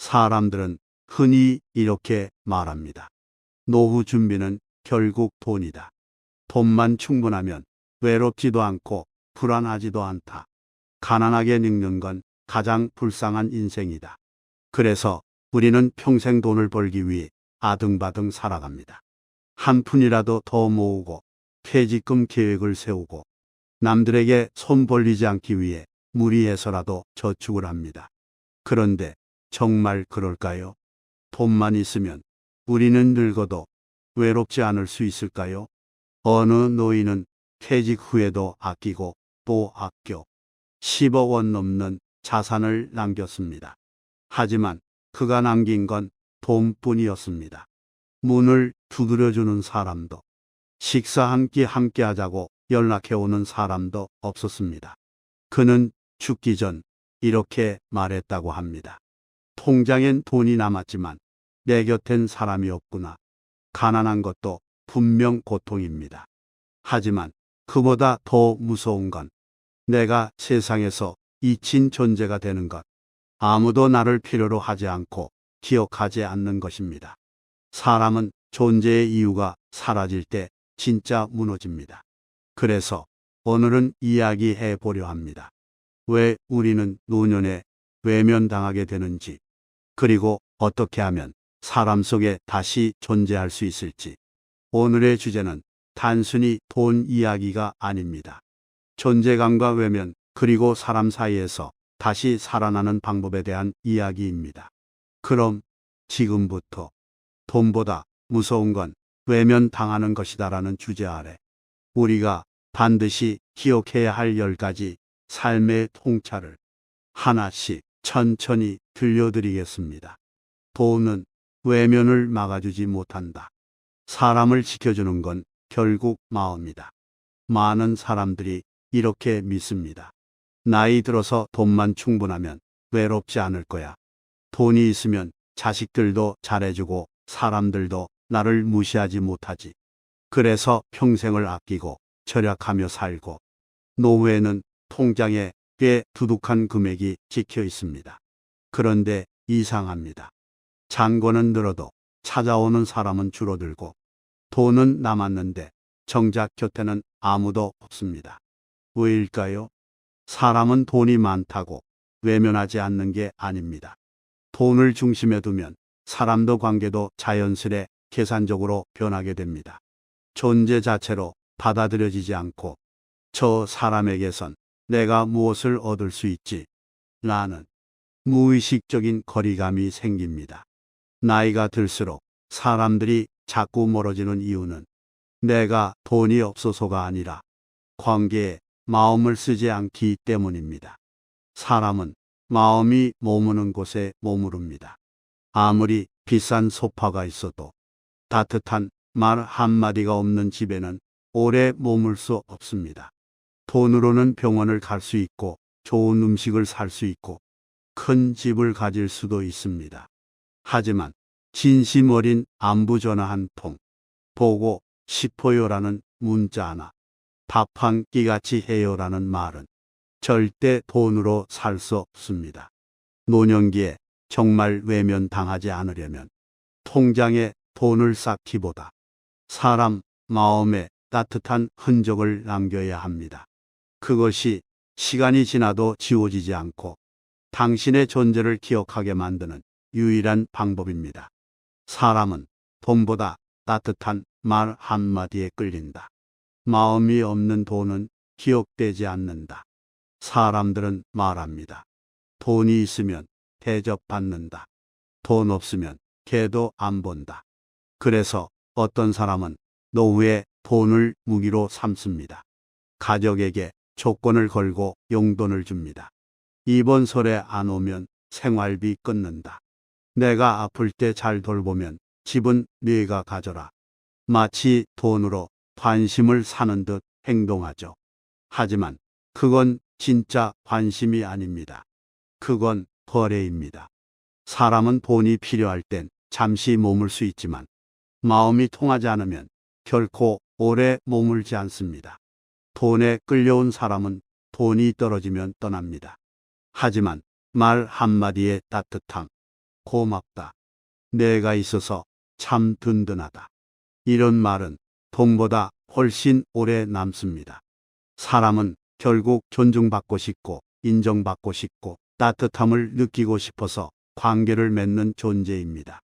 사람들은 흔히 이렇게 말합니다. 노후 준비는 결국 돈이다. 돈만 충분하면 외롭지도 않고 불안하지도 않다. 가난하게 늙는 건 가장 불쌍한 인생이다. 그래서 우리는 평생 돈을 벌기 위해 아등바등 살아갑니다. 한 푼이라도 더 모으고 퇴직금 계획을 세우고 남들에게 손 벌리지 않기 위해 무리해서라도 저축을 합니다. 그런데 정말 그럴까요? 돈만 있으면 우리는 늙어도 외롭지 않을 수 있을까요? 어느 노인은 퇴직 후에도 아끼고 또 아껴 10억 원 넘는 자산을 남겼습니다. 하지만 그가 남긴 건 돈뿐이었습니다. 문을 두드려주는 사람도, 식사 한 끼 함께 하자고 연락해오는 사람도 없었습니다. 그는 죽기 전 이렇게 말했다고 합니다. 통장엔 돈이 남았지만 내 곁엔 사람이 없구나. 가난한 것도 분명 고통입니다. 하지만 그보다 더 무서운 건 내가 세상에서 잊힌 존재가 되는 것. 아무도 나를 필요로 하지 않고 기억하지 않는 것입니다. 사람은 존재의 이유가 사라질 때 진짜 무너집니다. 그래서 오늘은 이야기해 보려 합니다. 왜 우리는 노년에 외면당하게 되는지, 그리고 어떻게 하면 사람 속에 다시 존재할 수 있을지. 오늘의 주제는 단순히 돈 이야기가 아닙니다. 존재감과 외면, 그리고 사람 사이에서 다시 살아나는 방법에 대한 이야기입니다. 그럼 지금부터 돈보다 무서운 건 외면당하는 것이다라는 주제 아래 우리가 반드시 기억해야 할 10가지 삶의 통찰을 하나씩 천천히 들려드리겠습니다. 돈은 외면을 막아주지 못한다. 사람을 지켜주는 건 결국 마음이다. 많은 사람들이 이렇게 믿습니다. 나이 들어서 돈만 충분하면 외롭지 않을 거야. 돈이 있으면 자식들도 잘해주고 사람들도 나를 무시하지 못하지. 그래서 평생을 아끼고 절약하며 살고 노후에는 통장에 꽤 두둑한 금액이 찍혀 있습니다. 그런데 이상합니다. 잔고는 늘어도 찾아오는 사람은 줄어들고 돈은 남았는데 정작 곁에는 아무도 없습니다. 왜일까요? 사람은 돈이 많다고 외면하지 않는 게 아닙니다. 돈을 중심에 두면 사람도 관계도 자연스레 계산적으로 변하게 됩니다. 존재 자체로 받아들여지지 않고 저 사람에게선 내가 무엇을 얻을 수 있지? 라는 무의식적인 거리감이 생깁니다. 나이가 들수록 사람들이 자꾸 멀어지는 이유는 내가 돈이 없어서가 아니라 관계에 마음을 쓰지 않기 때문입니다. 사람은 마음이 머무는 곳에 머무릅니다. 아무리 비싼 소파가 있어도 따뜻한 말 한마디가 없는 집에는 오래 머물 수 없습니다. 돈으로는 병원을 갈 수 있고 좋은 음식을 살 수 있고 큰 집을 가질 수도 있습니다. 하지만 진심 어린 안부 전화 한 통, 보고 싶어요라는 문자 하나, 밥 한 끼 같이 해요라는 말은 절대 돈으로 살 수 없습니다. 노년기에 정말 외면당하지 않으려면 통장에 돈을 쌓기보다 사람 마음에 따뜻한 흔적을 남겨야 합니다. 그것이 시간이 지나도 지워지지 않고 당신의 존재를 기억하게 만드는 유일한 방법입니다. 사람은 돈보다 따뜻한 말 한마디에 끌린다. 마음이 없는 돈은 기억되지 않는다. 사람들은 말합니다. 돈이 있으면 대접받는다. 돈 없으면 개도 안 본다. 그래서 어떤 사람은 노후에 돈을 무기로 삼습니다. 가족에게 조건을 걸고 용돈을 줍니다. 이번 설에 안 오면 생활비 끊는다. 내가 아플 때 잘 돌보면 집은 네가 가져라. 마치 돈으로 관심을 사는 듯 행동하죠. 하지만 그건 진짜 관심이 아닙니다. 그건 거래입니다. 사람은 돈이 필요할 땐 잠시 머물 수 있지만 마음이 통하지 않으면 결코 오래 머물지 않습니다. 돈에 끌려온 사람은 돈이 떨어지면 떠납니다. 하지만 말 한마디의 따뜻함, 고맙다. 내가 있어서 참 든든하다. 이런 말은 돈보다 훨씬 오래 남습니다. 사람은 결국 존중받고 싶고 인정받고 싶고 따뜻함을 느끼고 싶어서 관계를 맺는 존재입니다.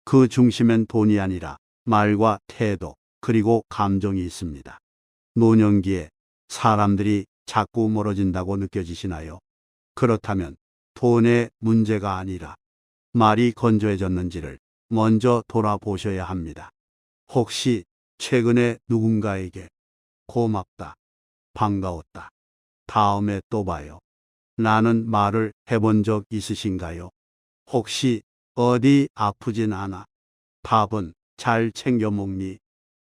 그 중심엔 돈이 아니라 말과 태도 그리고 감정이 있습니다. 노년기에 사람들이 자꾸 멀어진다고 느껴지시나요? 그렇다면 돈의 문제가 아니라 말이 건조해졌는지를 먼저 돌아보셔야 합니다. 혹시 최근에 누군가에게 고맙다, 반가웠다, 다음에 또 봐요, 라는 말을 해본 적 있으신가요? 혹시 어디 아프진 않아? 밥은 잘 챙겨 먹니?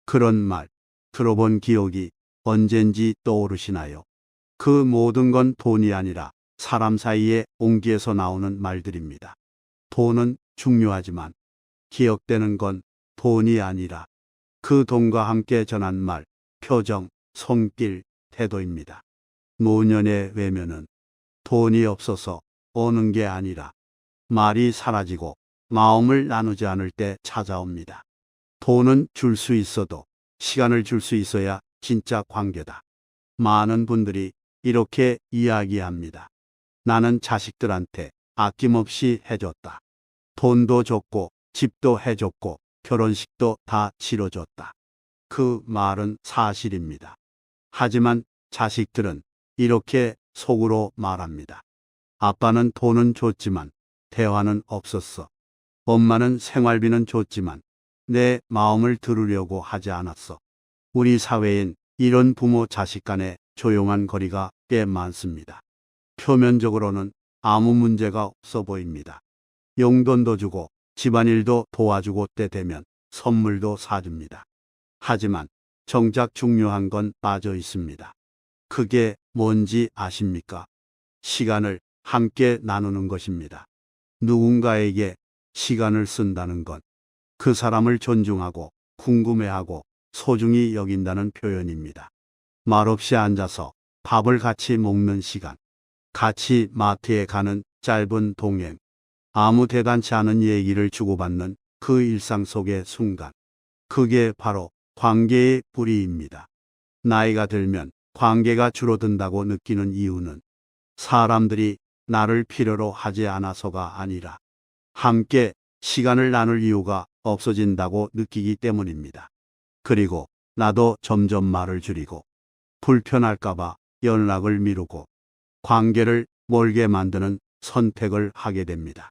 그런 말 들어본 기억이 언젠지 떠오르시나요? 그 모든 건 돈이 아니라 사람 사이의 온기에서 나오는 말들입니다. 돈은 중요하지만 기억되는 건 돈이 아니라 그 돈과 함께 전한 말, 표정, 손길, 태도입니다. 노년의 외면은 돈이 없어서 오는 게 아니라 말이 사라지고 마음을 나누지 않을 때 찾아옵니다. 돈은 줄 수 있어도 시간을 줄 수 있어야 진짜 관계다. 많은 분들이 이렇게 이야기합니다. 나는 자식들한테 아낌없이 해줬다. 돈도 줬고 집도 해줬고 결혼식도 다 치러줬다. 그 말은 사실입니다. 하지만 자식들은 이렇게 속으로 말합니다. 아빠는 돈은 줬지만 대화는 없었어. 엄마는 생활비는 줬지만 내 마음을 들으려고 하지 않았어. 우리 사회엔 이런 부모 자식 간의 조용한 거리가 꽤 많습니다. 표면적으로는 아무 문제가 없어 보입니다. 용돈도 주고 집안일도 도와주고 때 되면 선물도 사줍니다. 하지만 정작 중요한 건 빠져 있습니다. 그게 뭔지 아십니까? 시간을 함께 나누는 것입니다. 누군가에게 시간을 쓴다는 건 그 사람을 존중하고 궁금해하고 소중히 여긴다는 표현입니다. 말없이 앉아서 밥을 같이 먹는 시간, 같이 마트에 가는 짧은 동행, 아무 대단치 않은 얘기를 주고받는 그 일상 속의 순간. 그게 바로 관계의 뿌리입니다. 나이가 들면 관계가 줄어든다고 느끼는 이유는 사람들이 나를 필요로 하지 않아서가 아니라 함께 시간을 나눌 이유가 없어진다고 느끼기 때문입니다. 그리고 나도 점점 말을 줄이고 불편할까봐 연락을 미루고 관계를 멀게 만드는 선택을 하게 됩니다.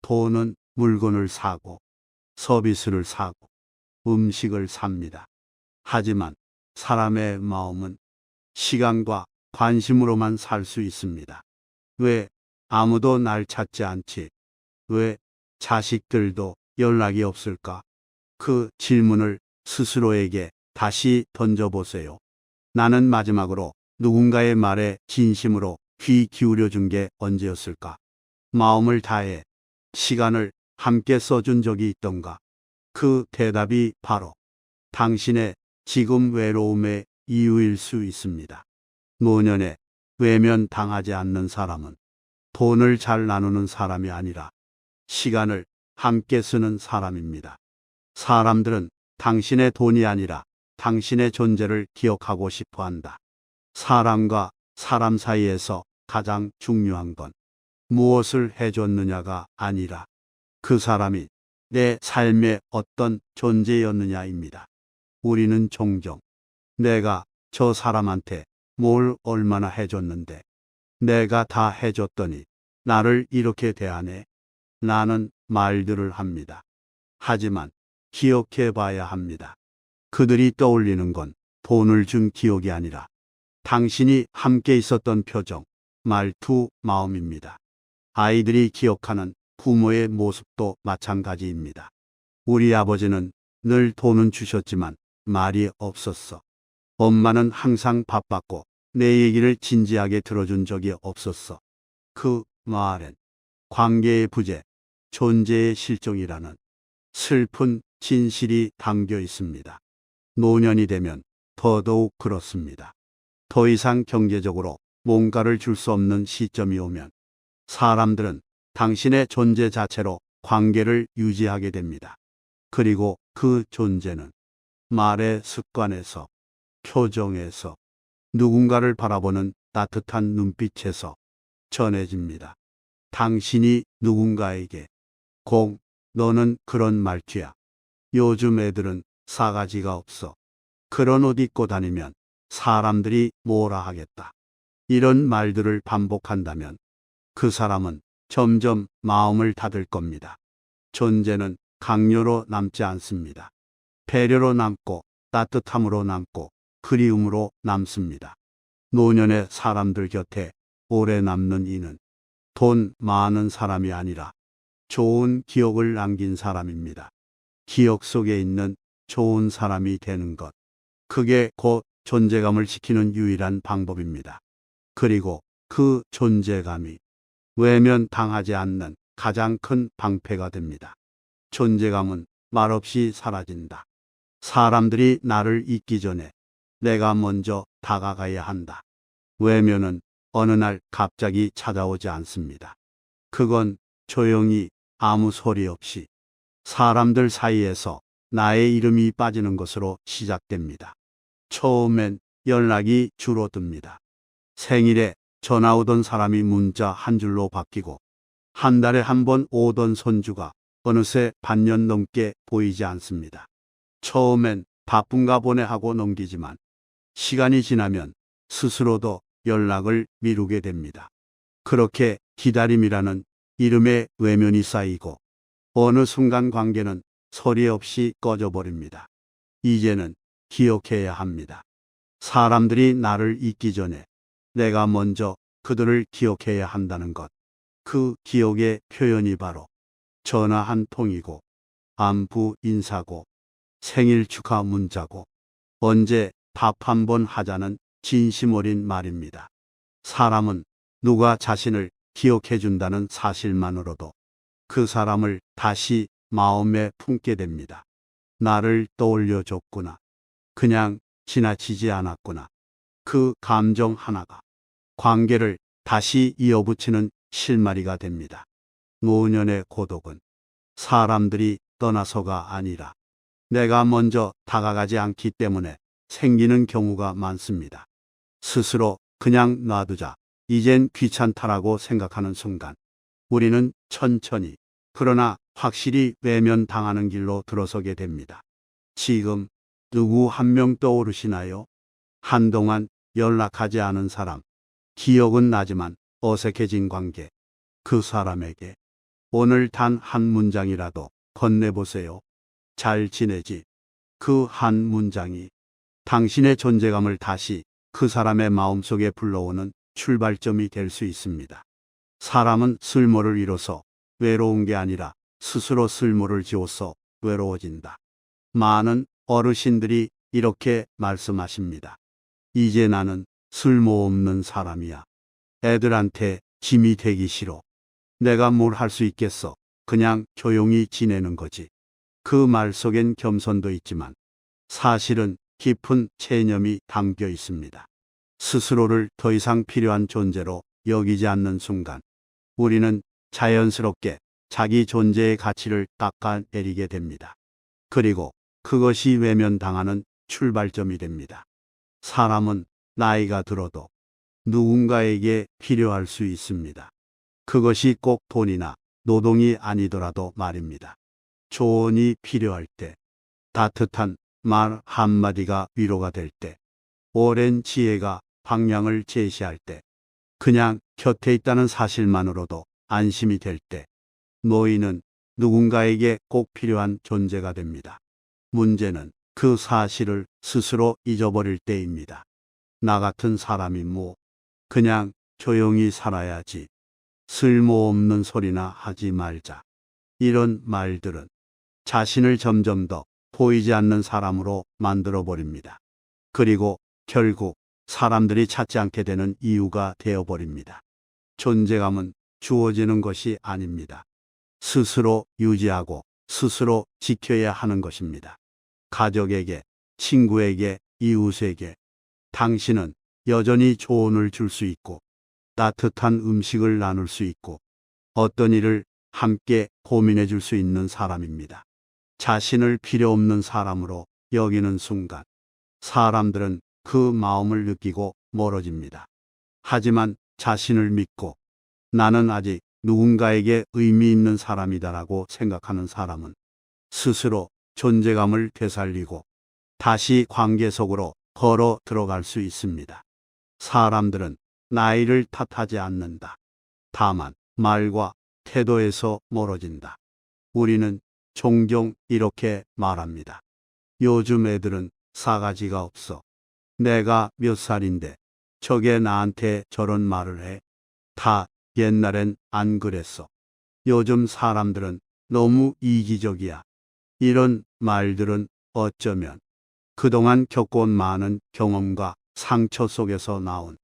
돈은 물건을 사고 서비스를 사고 음식을 삽니다. 하지만 사람의 마음은 시간과 관심으로만 살 수 있습니다. 왜 아무도 날 찾지 않지? 왜 자식들도 연락이 없을까? 그 질문을 스스로에게 다시 던져보세요. 나는 마지막으로 누군가의 말에 진심으로 귀 기울여 준 게 언제였을까? 마음을 다해 시간을 함께 써준 적이 있던가? 그 대답이 바로 당신의 지금 외로움의 이유일 수 있습니다. 노년에 외면 당하지 않는 사람은 돈을 잘 나누는 사람이 아니라 시간을 함께 쓰는 사람입니다. 사람들은 당신의 돈이 아니라 당신의 존재를 기억하고 싶어 한다. 사람과 사람 사이에서 가장 중요한 건 무엇을 해줬느냐가 아니라 그 사람이 내 삶의 어떤 존재였느냐입니다. 우리는 종종 내가 저 사람한테 뭘 얼마나 해줬는데 내가 다 해줬더니 나를 이렇게 대하네, 라는 말들을 합니다. 하지만 기억해 봐야 합니다. 그들이 떠올리는 건 돈을 준 기억이 아니라 당신이 함께 있었던 표정, 말투, 마음입니다. 아이들이 기억하는 부모의 모습도 마찬가지입니다. 우리 아버지는 늘 돈은 주셨지만 말이 없었어. 엄마는 항상 바빴고 내 얘기를 진지하게 들어준 적이 없었어. 그 말엔 관계의 부재, 존재의 실종이라는 슬픈 진실이 담겨 있습니다. 노년이 되면 더더욱 그렇습니다. 더 이상 경제적으로 뭔가를 줄 수 없는 시점이 오면 사람들은 당신의 존재 자체로 관계를 유지하게 됩니다. 그리고 그 존재는 말의 습관에서, 표정에서, 누군가를 바라보는 따뜻한 눈빛에서 전해집니다. 당신이 누군가에게 꼭 너는 그런 말투야. 요즘 애들은 싸가지가 없어. 그런 옷 입고 다니면 사람들이 뭐라 하겠다. 이런 말들을 반복한다면 그 사람은 점점 마음을 닫을 겁니다. 존재는 강요로 남지 않습니다. 배려로 남고 따뜻함으로 남고 그리움으로 남습니다. 노년의 사람들 곁에 오래 남는 이는 돈 많은 사람이 아니라 좋은 기억을 남긴 사람입니다. 기억 속에 있는 좋은 사람이 되는 것. 그게 곧 존재감을 지키는 유일한 방법입니다. 그리고 그 존재감이 외면당하지 않는 가장 큰 방패가 됩니다. 존재감은 말없이 사라진다. 사람들이 나를 잊기 전에 내가 먼저 다가가야 한다. 외면은 어느 날 갑자기 찾아오지 않습니다. 그건 조용히 아무 소리 없이 사람들 사이에서 나의 이름이 빠지는 것으로 시작됩니다. 처음엔 연락이 줄어듭니다. 생일에 전화 오던 사람이 문자 한 줄로 바뀌고 한 달에 한 번 오던 손주가 어느새 반년 넘게 보이지 않습니다. 처음엔 바쁜가 보네 하고 넘기지만 시간이 지나면 스스로도 연락을 미루게 됩니다. 그렇게 기다림이라는 이름의 외면이 쌓이고 어느 순간 관계는 소리 없이 꺼져버립니다. 이제는 기억해야 합니다. 사람들이 나를 잊기 전에 내가 먼저 그들을 기억해야 한다는 것. 그 기억의 표현이 바로 전화 한 통이고 안부 인사고 생일 축하 문자고 언제 밥 한 번 하자는 진심 어린 말입니다. 사람은 누가 자신을 기억해 준다는 사실만으로도 그 사람을 다시 마음에 품게 됩니다. 나를 떠올려 줬구나. 그냥 지나치지 않았구나. 그 감정 하나가 관계를 다시 이어붙이는 실마리가 됩니다. 노년의 고독은 사람들이 떠나서가 아니라 내가 먼저 다가가지 않기 때문에 생기는 경우가 많습니다. 스스로 그냥 놔두자, 이젠 귀찮다라고 생각하는 순간 우리는 천천히 그러나 확실히 외면당하는 길로 들어서게 됩니다. 지금 누구 한 명 떠오르시나요? 한동안 연락하지 않은 사람, 기억은 나지만 어색해진 관계, 그 사람에게 오늘 단 한 문장이라도 건네보세요. 잘 지내지? 그 한 문장이 당신의 존재감을 다시 그 사람의 마음속에 불러오는 출발점이 될 수 있습니다. 사람은 쓸모를 잃어서 외로운 게 아니라 스스로 쓸모를 지어서 외로워진다. 많은 어르신들이 이렇게 말씀하십니다. 이제 나는 쓸모없는 사람이야. 애들한테 짐이 되기 싫어. 내가 뭘 할 수 있겠어. 그냥 조용히 지내는 거지. 그 말 속엔 겸손도 있지만 사실은 깊은 체념이 담겨 있습니다. 스스로를 더 이상 필요한 존재로 여기지 않는 순간 우리는 자연스럽게 자기 존재의 가치를 깎아내리게 됩니다. 그리고 그것이 외면당하는 출발점이 됩니다. 사람은 나이가 들어도 누군가에게 필요할 수 있습니다. 그것이 꼭 돈이나 노동이 아니더라도 말입니다. 조언이 필요할 때, 따뜻한 말 한마디가 위로가 될 때, 오랜 지혜가 방향을 제시할 때, 그냥 곁에 있다는 사실만으로도 안심이 될 때, 노인은 누군가에게 꼭 필요한 존재가 됩니다. 문제는 그 사실을 스스로 잊어버릴 때입니다. 나 같은 사람이 뭐, 그냥 조용히 살아야지. 쓸모없는 소리나 하지 말자. 이런 말들은 자신을 점점 더 보이지 않는 사람으로 만들어 버립니다. 그리고 결국 사람들이 찾지 않게 되는 이유가 되어 버립니다. 존재감은 주어지는 것이 아닙니다. 스스로 유지하고 스스로 지켜야 하는 것입니다. 가족에게, 친구에게, 이웃에게 당신은 여전히 조언을 줄 수 있고 따뜻한 음식을 나눌 수 있고 어떤 일을 함께 고민해 줄 수 있는 사람입니다. 자신을 필요 없는 사람으로 여기는 순간 사람들은 그 마음을 느끼고 멀어집니다. 하지만 자신을 믿고 나는 아직 누군가에게 의미 있는 사람이다라고 생각하는 사람은 스스로 존재감을 되살리고 다시 관계 속으로 걸어 들어갈 수 있습니다. 사람들은 나이를 탓하지 않는다. 다만 말과 태도에서 멀어진다. 우리는 종종 이렇게 말합니다. 요즘 애들은 싸가지가 없어. 내가 몇 살인데 저게 나한테 저런 말을 해. 다 옛날엔 안 그랬어. 요즘 사람들은 너무 이기적이야. 이런 말들은 어쩌면 그동안 겪어온 많은 경험과 상처 속에서 나온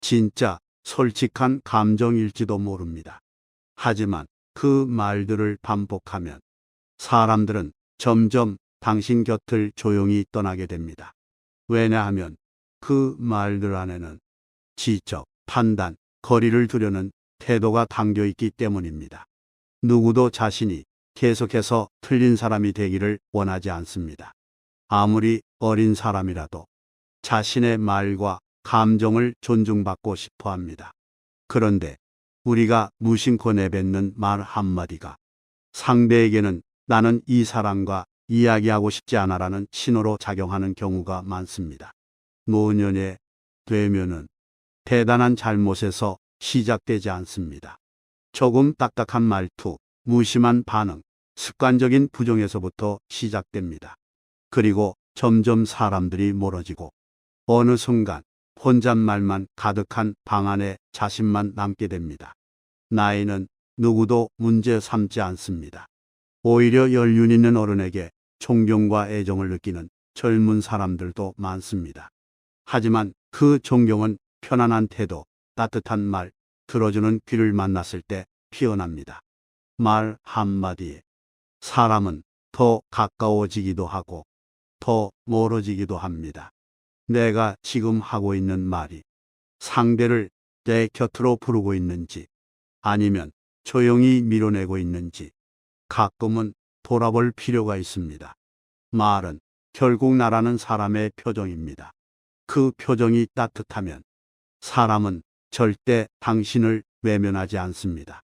진짜 솔직한 감정일지도 모릅니다. 하지만 그 말들을 반복하면 사람들은 점점 당신 곁을 조용히 떠나게 됩니다. 왜냐하면 그 말들 안에는 지적, 판단, 거리를 두려는 태도가 담겨 있기 때문입니다. 누구도 자신이 계속해서 틀린 사람이 되기를 원하지 않습니다. 아무리 어린 사람이라도 자신의 말과 감정을 존중받고 싶어 합니다. 그런데 우리가 무심코 내뱉는 말 한마디가 상대에게는 나는 이 사람과 이야기하고 싶지 않아라는 신호로 작용하는 경우가 많습니다. 노년에 되면은 대단한 잘못에서 시작되지 않습니다. 조금 딱딱한 말투, 무심한 반응, 습관적인 부정에서부터 시작됩니다. 그리고 점점 사람들이 멀어지고 어느 순간 혼잣말만 가득한 방 안에 자신만 남게 됩니다. 나이는 누구도 문제 삼지 않습니다. 오히려 연륜 있는 어른에게 존경과 애정을 느끼는 젊은 사람들도 많습니다. 하지만 그 존경은 편안한 태도, 따뜻한 말, 들어주는 귀를 만났을 때 피어납니다. 말 한마디에 사람은 더 가까워지기도 하고 더 멀어지기도 합니다. 내가 지금 하고 있는 말이 상대를 내 곁으로 부르고 있는지 아니면 조용히 밀어내고 있는지 가끔은 돌아볼 필요가 있습니다. 말은 결국 나라는 사람의 표정입니다. 그 표정이 따뜻하면 사람은 절대 당신을 외면하지 않습니다.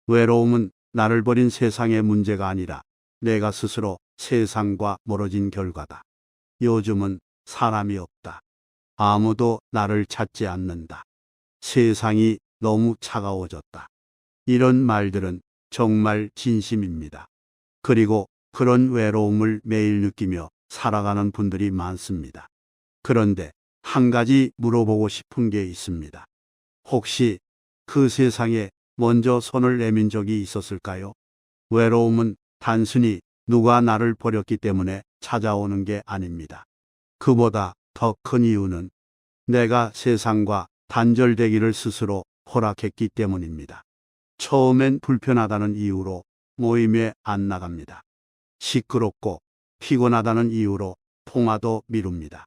외로움은 나를 버린 세상의 문제가 아니라 내가 스스로 세상과 멀어진 결과다. 요즘은 사람이 없다. 아무도 나를 찾지 않는다. 세상이 너무 차가워졌다. 이런 말들은 정말 진심입니다. 그리고 그런 외로움을 매일 느끼며 살아가는 분들이 많습니다. 그런데 한 가지 물어보고 싶은 게 있습니다. 혹시 그 세상에 먼저 손을 내민 적이 있었을까요? 외로움은 단순히 누가 나를 버렸기 때문에 찾아오는 게 아닙니다. 그보다 더 큰 이유는 내가 세상과 단절되기를 스스로 허락했기 때문입니다. 처음엔 불편하다는 이유로 모임에 안 나갑니다. 시끄럽고 피곤하다는 이유로 통화도 미룹니다.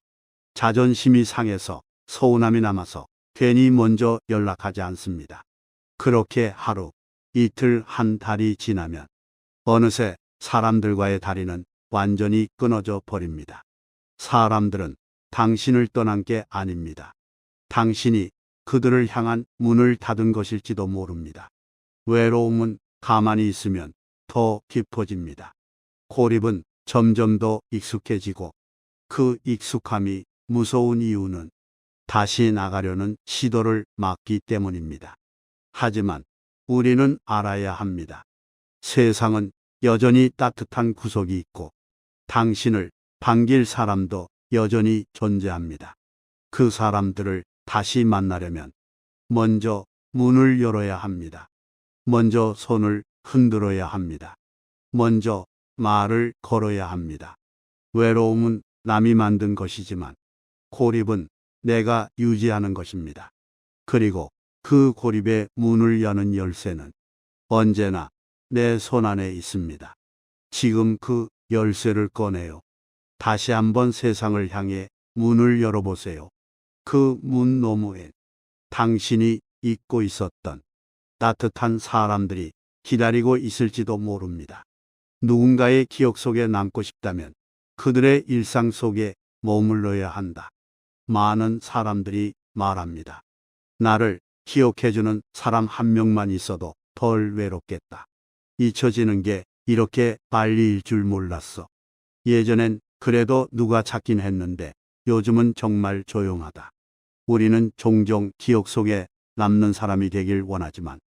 자존심이 상해서 서운함이 남아서 괜히 먼저 연락하지 않습니다. 그렇게 하루, 이틀, 한 달이 지나면 어느새 사람들과의 다리는 완전히 끊어져 버립니다. 사람들은 당신을 떠난 게 아닙니다. 당신이 그들을 향한 문을 닫은 것일지도 모릅니다. 외로움은 가만히 있으면 더 깊어집니다. 고립은 점점 더 익숙해지고 그 익숙함이 무서운 이유는 다시 나가려는 시도를 막기 때문입니다. 하지만 우리는 알아야 합니다. 세상은 여전히 따뜻한 구석이 있고 당신을 반길 사람도 여전히 존재합니다. 그 사람들을 다시 만나려면 먼저 문을 열어야 합니다. 먼저 손을 흔들어야 합니다. 먼저 말을 걸어야 합니다. 외로움은 남이 만든 것이지만 고립은 내가 유지하는 것입니다. 그리고 그 고립의 문을 여는 열쇠는 언제나 내 손 안에 있습니다. 지금 그 열쇠를 꺼내요. 다시 한번 세상을 향해 문을 열어보세요. 그 문 너머엔 당신이 잊고 있었던 따뜻한 사람들이 기다리고 있을지도 모릅니다. 누군가의 기억 속에 남고 싶다면 그들의 일상 속에 머물러야 한다. 많은 사람들이 말합니다. 나를 기억해주는 사람 한 명만 있어도 덜 외롭겠다. 잊혀지는 게 이렇게 빨리일 줄 몰랐어. 예전엔 그래도 누가 찾긴 했는데 요즘은 정말 조용하다. 우리는 종종 기억 속에 남는 사람이 되길 원하지만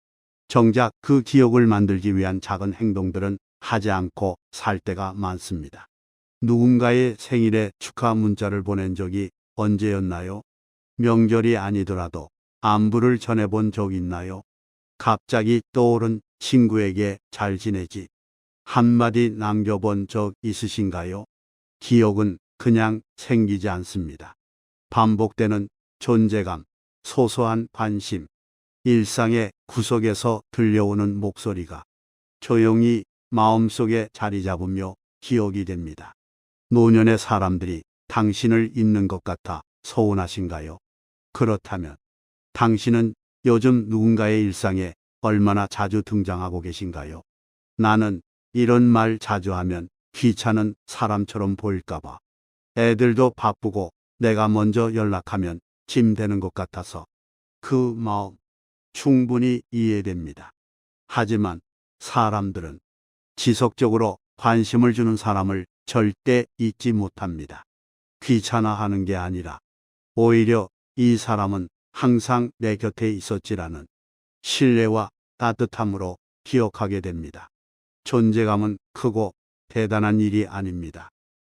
정작 그 기억을 만들기 위한 작은 행동들은 하지 않고 살 때가 많습니다. 누군가의 생일에 축하 문자를 보낸 적이 언제였나요? 명절이 아니더라도 안부를 전해본 적 있나요? 갑자기 떠오른 친구에게 잘 지내지? 한마디 남겨본 적 있으신가요? 기억은 그냥 생기지 않습니다. 반복되는 존재감, 소소한 관심, 일상의 구석에서 들려오는 목소리가 조용히 마음속에 자리 잡으며 기억이 됩니다. 노년의 사람들이 당신을 잊는 것 같아 서운하신가요? 그렇다면 당신은 요즘 누군가의 일상에 얼마나 자주 등장하고 계신가요? 나는 이런 말 자주 하면 귀찮은 사람처럼 보일까봐. 애들도 바쁘고 내가 먼저 연락하면 짐 되는 것 같아서 그 마음 충분히 이해됩니다. 하지만 사람들은 지속적으로 관심을 주는 사람을 절대 잊지 못합니다. 귀찮아하는 게 아니라 오히려 이 사람은 항상 내 곁에 있었지라는 신뢰와 따뜻함으로 기억하게 됩니다. 존재감은 크고 대단한 일이 아닙니다.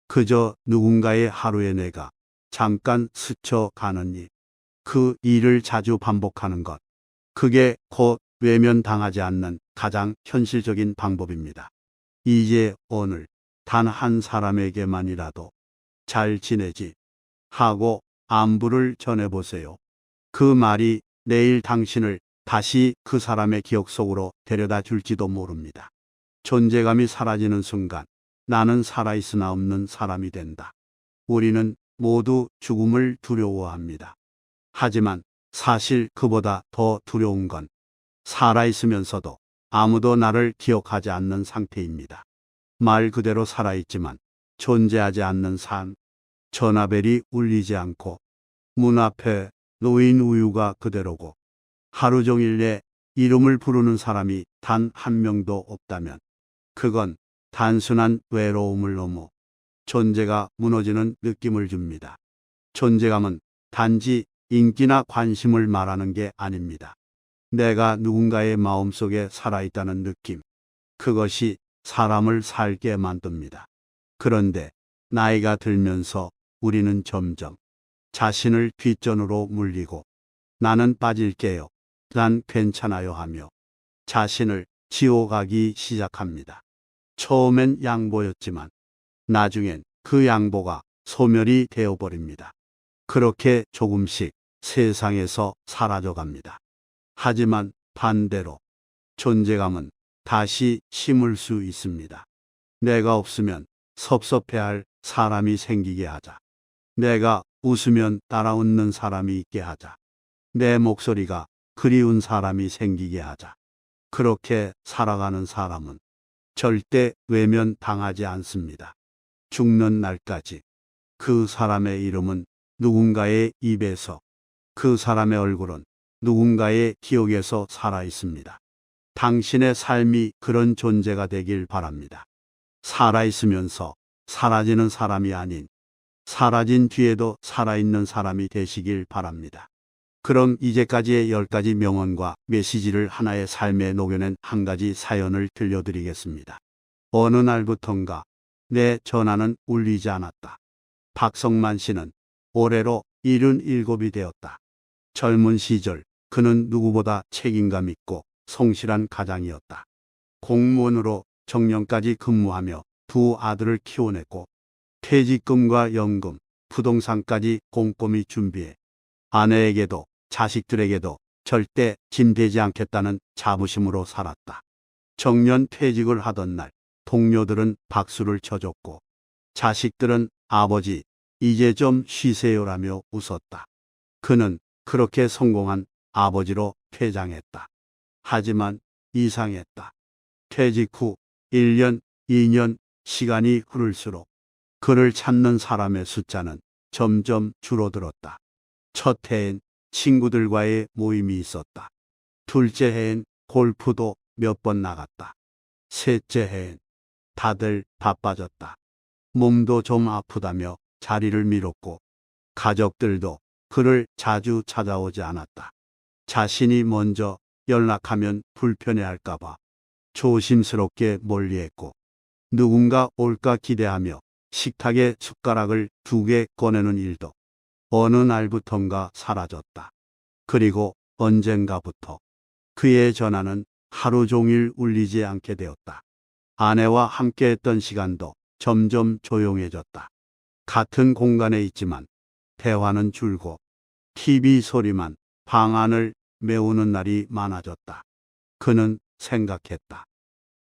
그저 누군가의 하루에 내가 잠깐 스쳐가는 일, 그 일을 자주 반복하는 것, 그게 곧 외면당하지 않는 가장 현실적인 방법입니다. 이제 오늘 단 한 사람에게만이라도 잘 지내지 하고 안부를 전해보세요. 그 말이 내일 당신을 다시 그 사람의 기억 속으로 데려다 줄지도 모릅니다. 존재감이 사라지는 순간 나는 살아있으나 없는 사람이 된다. 우리는 모두 죽음을 두려워합니다. 하지만 사실 그보다 더 두려운 건 살아있으면서도 아무도 나를 기억하지 않는 상태입니다. 말 그대로 살아있지만 존재하지 않는 삶, 전화벨이 울리지 않고 문 앞에 놓인 우유가 그대로고 하루 종일 내 이름을 부르는 사람이 단 한 명도 없다면 그건 단순한 외로움을 넘어 존재가 무너지는 느낌을 줍니다. 존재감은 단지 인기나 관심을 말하는 게 아닙니다. 내가 누군가의 마음속에 살아있다는 느낌. 그것이 사람을 살게 만듭니다. 그런데 나이가 들면서 우리는 점점 자신을 뒷전으로 물리고 나는 빠질게요. 난 괜찮아요 하며 자신을 지워가기 시작합니다. 처음엔 양보였지만 나중엔 그 양보가 소멸이 되어버립니다. 그렇게 조금씩 세상에서 사라져갑니다. 하지만 반대로 존재감은 다시 심을 수 있습니다. 내가 없으면 섭섭해할 사람이 생기게 하자. 내가 웃으면 따라 웃는 사람이 있게 하자. 내 목소리가 그리운 사람이 생기게 하자. 그렇게 살아가는 사람은 절대 외면당하지 않습니다. 죽는 날까지 그 사람의 이름은 누군가의 입에서, 그 사람의 얼굴은 누군가의 기억에서 살아 있습니다. 당신의 삶이 그런 존재가 되길 바랍니다. 살아있으면서 사라지는 사람이 아닌 사라진 뒤에도 살아있는 사람이 되시길 바랍니다. 그럼 이제까지의 10가지 명언과 메시지를 하나의 삶에 녹여낸 한 가지 사연을 들려드리겠습니다. 어느 날부턴가 내 전화는 울리지 않았다. 박성만 씨는 올해로 77이 되었다. 젊은 시절 그는 누구보다 책임감 있고 성실한 가장이었다. 공무원으로 정년까지 근무하며 두 아들을 키워냈고 퇴직금과 연금, 부동산까지 꼼꼼히 준비해 아내에게도 자식들에게도 절대 짐되지 않겠다는 자부심으로 살았다. 정년 퇴직을 하던 날 동료들은 박수를 쳐줬고 자식들은 아버지 이제 좀 쉬세요라며 웃었다. 그는 그렇게 성공한 아버지로 퇴장했다. 하지만 이상했다. 퇴직 후 1년, 2년 시간이 흐를수록 그를 찾는 사람의 숫자는 점점 줄어들었다. 첫 해엔 친구들과의 모임이 있었다. 둘째 해엔 골프도 몇 번 나갔다. 셋째 해엔 다들 바빠졌다. 몸도 좀 아프다며 자리를 미뤘고 가족들도 그를 자주 찾아오지 않았다. 자신이 먼저 연락하면 불편해할까봐 조심스럽게 멀리했고 누군가 올까 기대하며 식탁에 숟가락을 2개 꺼내는 일도 어느 날부턴가 사라졌다. 그리고 언젠가부터 그의 전화는 하루 종일 울리지 않게 되었다. 아내와 함께했던 시간도 점점 조용해졌다. 같은 공간에 있지만 대화는 줄고 TV 소리만 방 안을 메우는 날이 많아졌다. 그는 생각했다.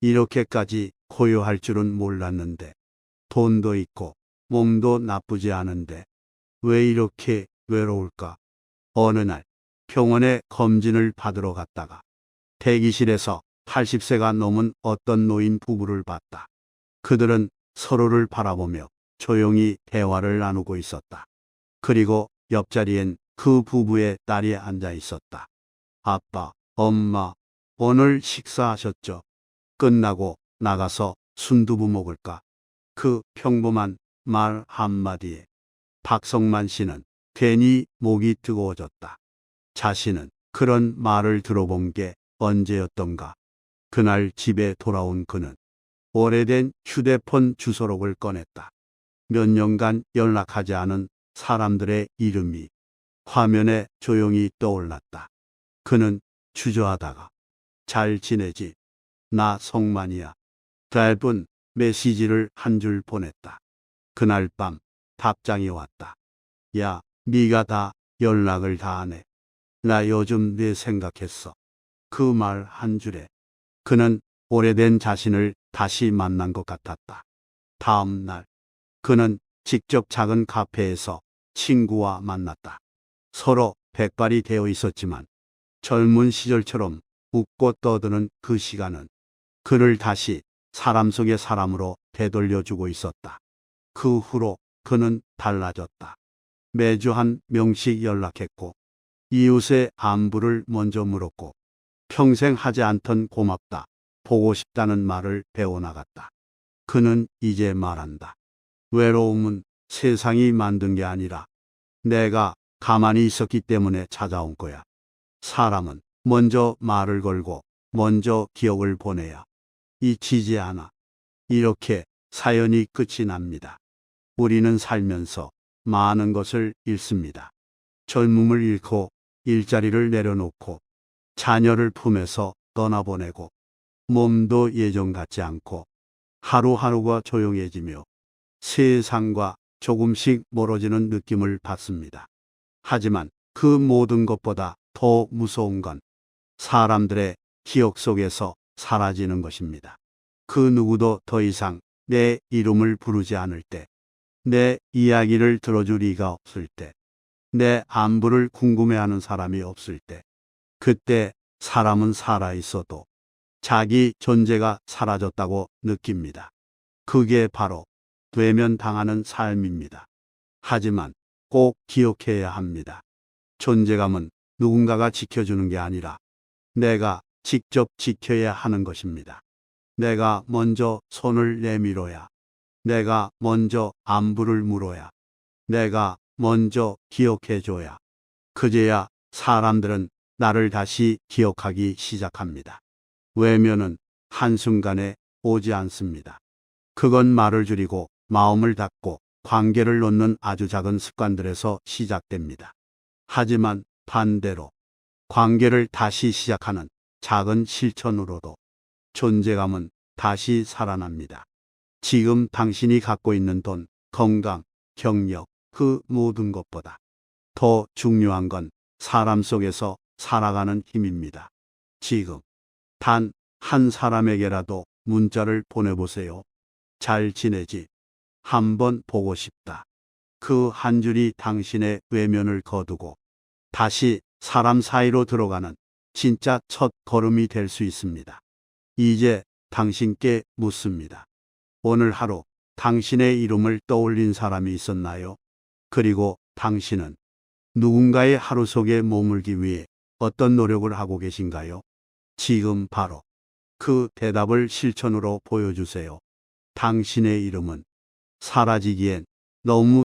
이렇게까지 고요할 줄은 몰랐는데 돈도 있고 몸도 나쁘지 않은데 왜 이렇게 외로울까? 어느 날 병원에 검진을 받으러 갔다가 대기실에서 80세가 넘은 어떤 노인 부부를 봤다. 그들은 서로를 바라보며 조용히 대화를 나누고 있었다. 그리고 옆자리엔 그 부부의 딸이 앉아 있었다. 아빠, 엄마, 오늘 식사하셨죠? 끝나고 나가서 순두부 먹을까? 그 평범한 말 한마디에 박성만 씨는 괜히 목이 뜨거워졌다. 자신은 그런 말을 들어본 게 언제였던가. 그날 집에 돌아온 그는 오래된 휴대폰 주소록을 꺼냈다. 몇 년간 연락하지 않은 사람들의 이름이 화면에 조용히 떠올랐다. 그는 주저하다가 잘 지내지? 나 성만이야. 짧은 메시지를 한 줄 보냈다. 그날 밤 답장이 왔다. 야, 네가 다 연락을 다 하네. 나 요즘 네 생각했어. 그 말 한 줄에 그는 오래된 자신을 다시 만난 것 같았다. 다음 날 그는 직접 작은 카페에서 친구와 만났다. 서로 백발이 되어 있었지만 젊은 시절처럼 웃고 떠드는 그 시간은 그를 다시 사람 속의 사람으로 되돌려주고 있었다. 그 후로 그는 달라졌다. 매주 한 명씩 연락했고 이웃의 안부를 먼저 물었고 평생 하지 않던 고맙다, 보고 싶다는 말을 배워나갔다. 그는 이제 말한다. 외로움은 세상이 만든 게 아니라 내가 가만히 있었기 때문에 찾아온 거야. 사람은 먼저 말을 걸고 먼저 기억을 보내야 잊히지 않아. 이렇게 사연이 끝이 납니다. 우리는 살면서 많은 것을 잃습니다. 젊음을 잃고 일자리를 내려놓고 자녀를 품에서 떠나보내고 몸도 예전 같지 않고 하루하루가 조용해지며 세상과 조금씩 멀어지는 느낌을 받습니다. 하지만 그 모든 것보다 더 무서운 건 사람들의 기억 속에서 사라지는 것입니다. 그 누구도 더 이상 내 이름을 부르지 않을 때, 내 이야기를 들어줄 리가 없을 때, 내 안부를 궁금해하는 사람이 없을 때, 그때 사람은 살아있어도 자기 존재가 사라졌다고 느낍니다. 그게 바로 외면당하는 삶입니다. 하지만 꼭 기억해야 합니다. 존재감은 누군가가 지켜주는 게 아니라 내가 직접 지켜야 하는 것입니다. 내가 먼저 손을 내밀어야, 내가 먼저 안부를 물어야, 내가 먼저 기억해줘야, 그제야 사람들은 나를 다시 기억하기 시작합니다. 외면은 한순간에 오지 않습니다. 그건 말을 줄이고 마음을 닫고 관계를 놓는 아주 작은 습관들에서 시작됩니다. 하지만 반대로 관계를 다시 시작하는 작은 실천으로도 존재감은 다시 살아납니다. 지금 당신이 갖고 있는 돈, 건강, 경력, 그 모든 것보다 더 중요한 건 사람 속에서 살아가는 힘입니다. 지금 단 한 사람에게라도 문자를 보내보세요. 잘 지내지? 한번 보고 싶다. 그 한 줄이 당신의 외면을 거두고 다시 사람 사이로 들어가는 진짜 첫 걸음이 될 수 있습니다. 이제 당신께 묻습니다. 오늘 하루 당신의 이름을 떠올린 사람이 있었나요? 그리고 당신은 누군가의 하루 속에 머물기 위해 어떤 노력을 하고 계신가요? 지금 바로 그 대답을 실천으로 보여주세요. 당신의 이름은 사라지기엔 너무